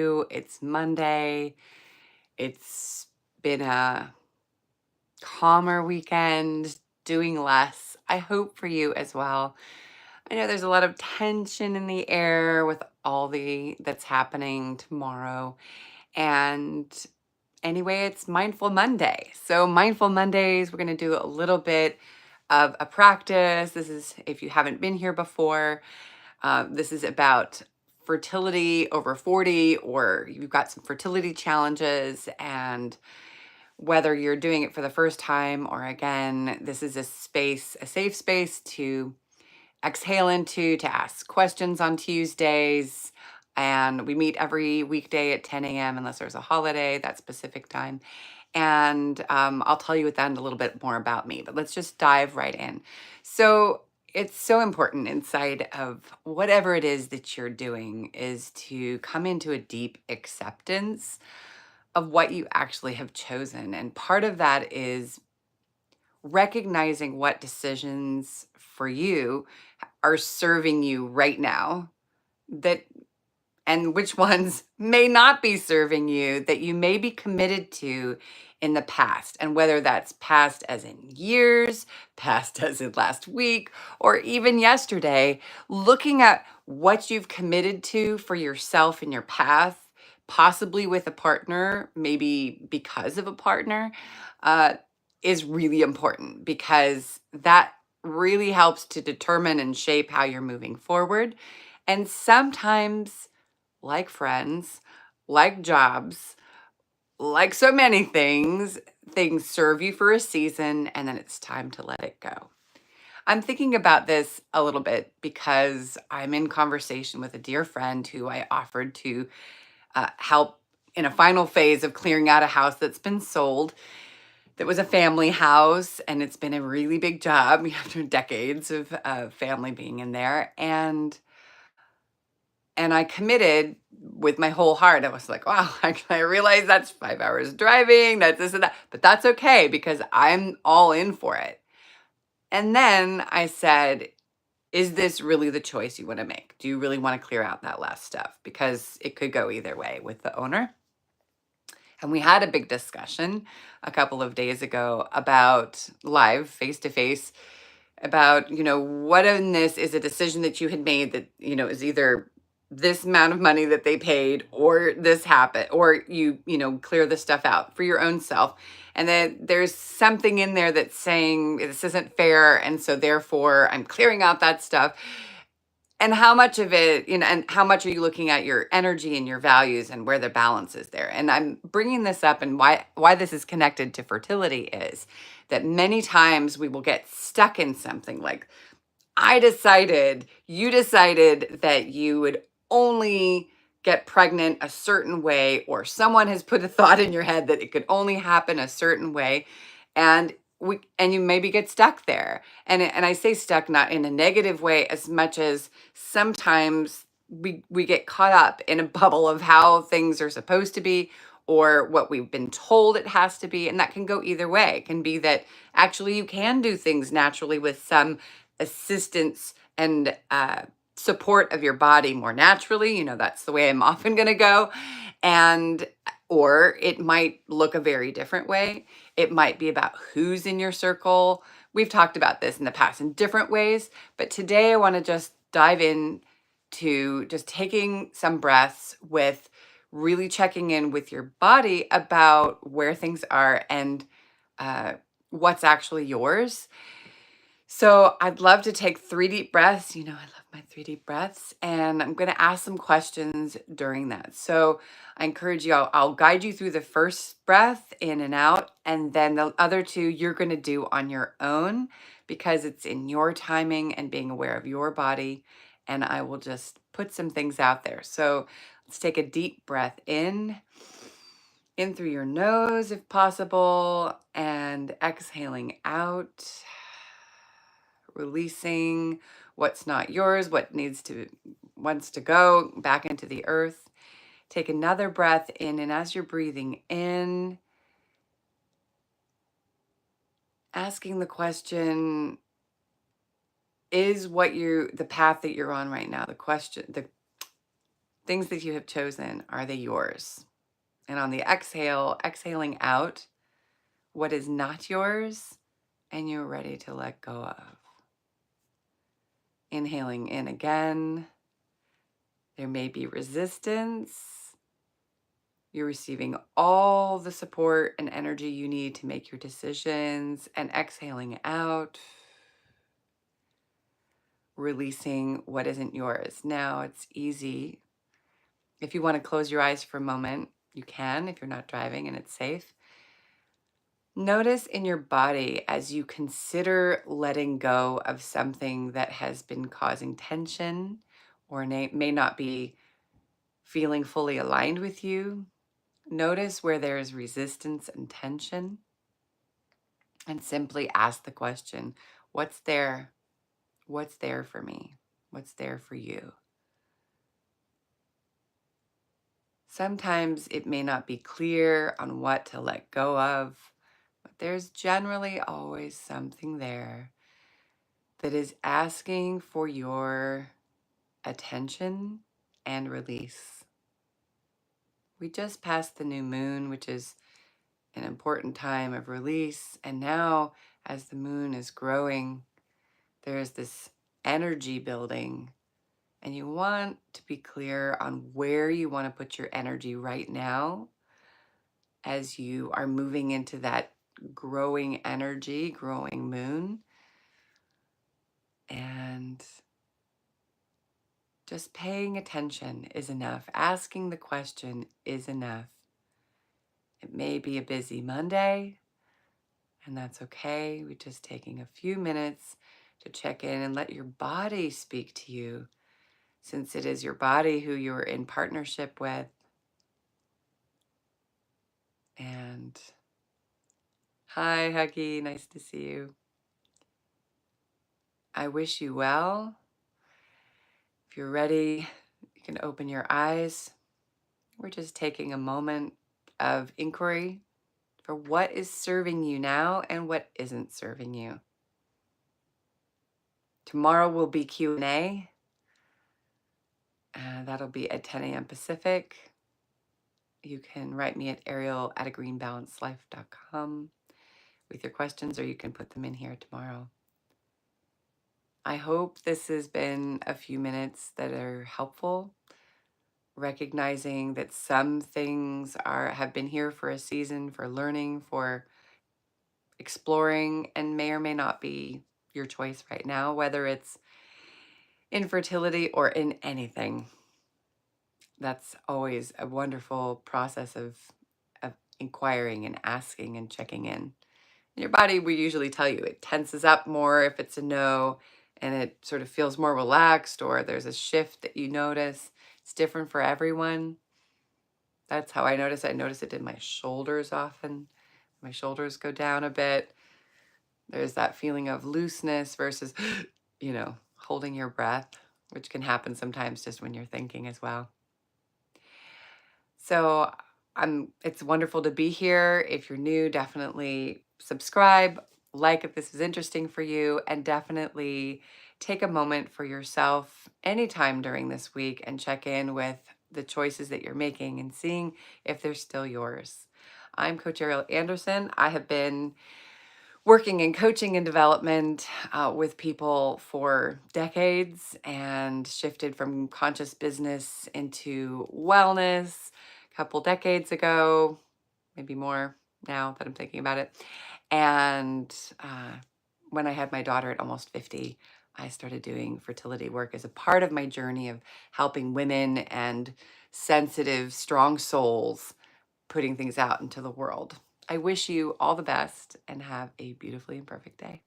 It's Monday. It's been a calmer weekend, doing less. I hope for you as well. I know there's a lot of tension in the air with all that's happening tomorrow. And anyway, it's Mindful Monday. So Mindful Mondays, we're going to do a little bit of a practice. This is, if you haven't been here before, this is about fertility over 40, or you've got some fertility challenges, and whether you're doing it for the first time or again, this is a safe space to exhale into, to ask questions on Tuesdays. And we meet every weekday at 10 a.m. unless there's a holiday, that specific time. And I'll tell you at the end a little bit more about me, but let's just dive right in. So it's so important inside of whatever it is that you're doing is to come into a deep acceptance of what you actually have chosen. And part of that is recognizing what decisions for you are serving you right now, that and which ones may not be serving you, that you may be committed to in the past. And whether that's past as in years, past as in last week, or even yesterday, looking at what you've committed to for yourself in your path, possibly with a partner, maybe because of a partner, uh, is really important, because that really helps to determine and shape how you're moving forward. And sometimes, like friends, like jobs, like so many things, things serve you for a season and then it's time to let it go. I'm thinking about this a little bit because I'm in conversation with a dear friend who I offered to help in a final phase of clearing out a house that's been sold. That was a family house, and it's been a really big job after decades of family being in there. And I committed with my whole heart. I was like, wow, I realize that's 5 hours driving, that's this and that, but that's okay because I'm all in for it. And then I said, is this really the choice you want to make? Do you really want to clear out that last stuff? Because it could go either way with the owner. And we had a big discussion a couple of days ago about live, face to face, about, what in this is a decision that you had made that, is either this amount of money that they paid or this happened, or clear this stuff out for your own self. And then there's something in there that's saying this isn't fair. And so therefore I'm clearing out that stuff. And how much of it, and how much are you looking at your energy and your values and where the balance is there? And I'm bringing this up, and why this is connected to fertility is that many times we will get stuck in something like, you decided that you would only get pregnant a certain way, or someone has put a thought in your head that it could only happen a certain way. And you maybe get stuck there. And I say stuck not in a negative way as much as sometimes we get caught up in a bubble of how things are supposed to be or what we've been told it has to be. And that can go either way. It can be that actually you can do things naturally with some assistance and support of your body more naturally. That's the way I'm often going to go. Or it might look a very different way. It might be about who's in your circle. We've talked about this in the past in different ways, but today I want to just dive in to just taking some breaths with really checking in with your body about where things are and what's actually yours. So I'd love to take 3 deep breaths. I love my 3 deep breaths, and I'm going to ask some questions during that. So I encourage you, I'll guide you through the first breath in and out, and then the other 2 you're going to do on your own because it's in your timing and being aware of your body. And I will just put some things out there. So let's take a deep breath in through your nose if possible, and exhaling out. Releasing what's not yours, what wants to go back into the earth. Take another breath in, and as you're breathing in, asking the question, is the path that you're on right now, the Things that you have chosen, are they yours? And on the exhale, exhaling out what is not yours and you're ready to let go of. Inhaling in again. There may be resistance. You're receiving all the support and energy you need to make your decisions, and exhaling out, releasing what isn't yours. Now it's easy. If you want to close your eyes for a moment, you can if you're not driving and it's safe. Notice in your body as you consider letting go of something that has been causing tension or may not be feeling fully aligned with you. Notice where there is resistance and tension, and simply ask the question, what's there? What's there for me? What's there for you? Sometimes it may not be clear on what to let go of, but there's generally always something there that is asking for your attention and release. We just passed the new moon, which is an important time of release. And now, as the moon is growing, there's this energy building. And you want to be clear on where you want to put your energy right now as you are moving into that growing energy, growing moon. And just paying attention is enough. Asking the question is enough. It may be a busy Monday, and that's okay. We're just taking a few minutes to check in and let your body speak to you, since it is your body who you're in partnership with. And hi, Huggy, nice to see you. I wish you well. If you're ready, you can open your eyes. We're just taking a moment of inquiry for what is serving you now and what isn't serving you. Tomorrow will be Q&A. That'll be at 10 a.m. Pacific. You can write me at ariel@agreenbalancelife.com with your questions, or you can put them in here tomorrow. I hope this has been a few minutes that are helpful, recognizing that some things have been here for a season, for learning, for exploring, and may or may not be your choice right now, whether it's infertility or in anything. That's always a wonderful process of inquiring and asking and checking in. Your body will usually tell you it tenses up more if it's a no, and it sort of feels more relaxed, or there's a shift that you notice. It's different for everyone. That's how I notice it. I notice it in my shoulders often. My shoulders go down a bit. There's that feeling of looseness versus, holding your breath, which can happen sometimes just when you're thinking as well. So it's wonderful to be here. If you're new, definitely subscribe, like if this is interesting for you, and definitely take a moment for yourself anytime during this week and check in with the choices that you're making and seeing if they're still yours. I'm Coach Ariel Andersson. I have been working in coaching and development with people for decades, and shifted from conscious business into wellness a couple decades ago, maybe more now that I'm thinking about it. And when I had my daughter at almost 50, I started doing fertility work as a part of my journey of helping women and sensitive, strong souls putting things out into the world. I wish you all the best and have a beautifully imperfect day.